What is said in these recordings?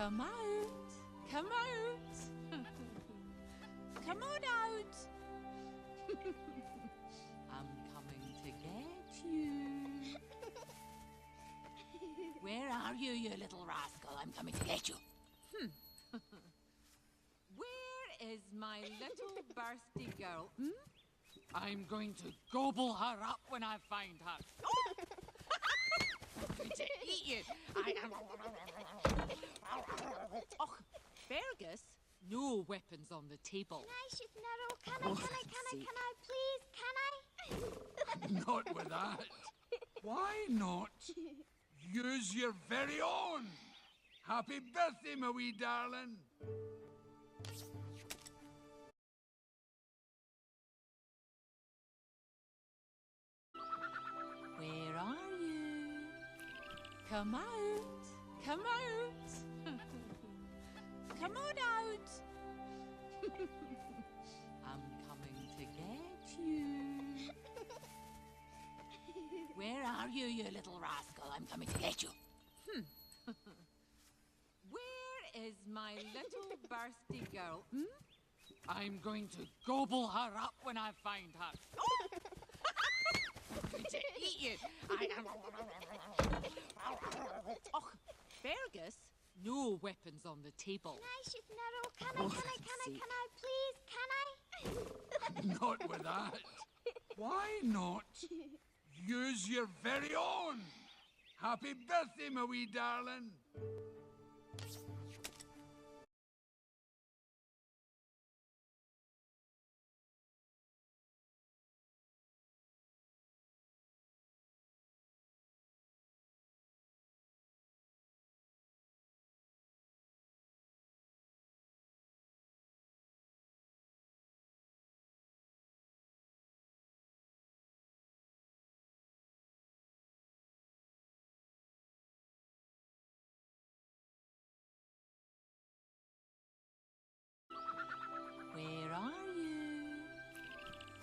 Come out. Come out. Come on out. I'm coming to get you. Where are you, you little rascal? I'm coming to get you. Where is my little birthday girl? I'm going to gobble her up when I find her. Oh! I'm going to eat you. Oh, Fergus, no weapons on the table. Can I, Chef Nero? Can I, please? Can I? Not with that. Why not? Use your very own. Happy birthday, my wee darling. Where are you? Come out. Come out. Come on out. I'm coming to get you. Where are you, you little rascal? I'm coming to get you. Where is my little birthday girl? I'm going to gobble her up when I find her. Oh! I'm going to eat you. Oh, Fergus, no weapons on the table. Can I, Chef Nero? Can I, please? Can I? Not with that. Why not? Use your very own. Happy birthday, my wee darling. Where are you?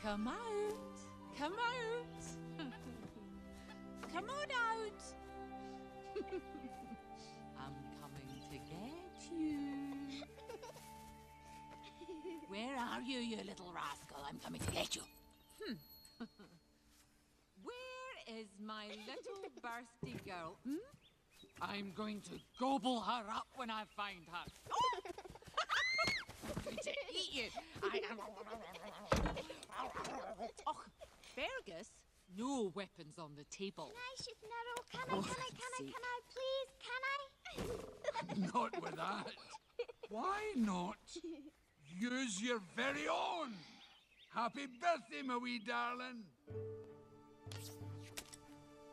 Come out. Come out. Come on out. I'm coming to get you. Where are you, you little rascal? I'm coming to get you. Where is my little birthday girl? I'm going to gobble her up when I find her. Oh! I'm going to eat you. Oh, Fergus, no weapons on the table. Can I, Chef Nero? Can I, please? Can I? Not with that. Why not? Use your very own. Happy birthday, my wee darling.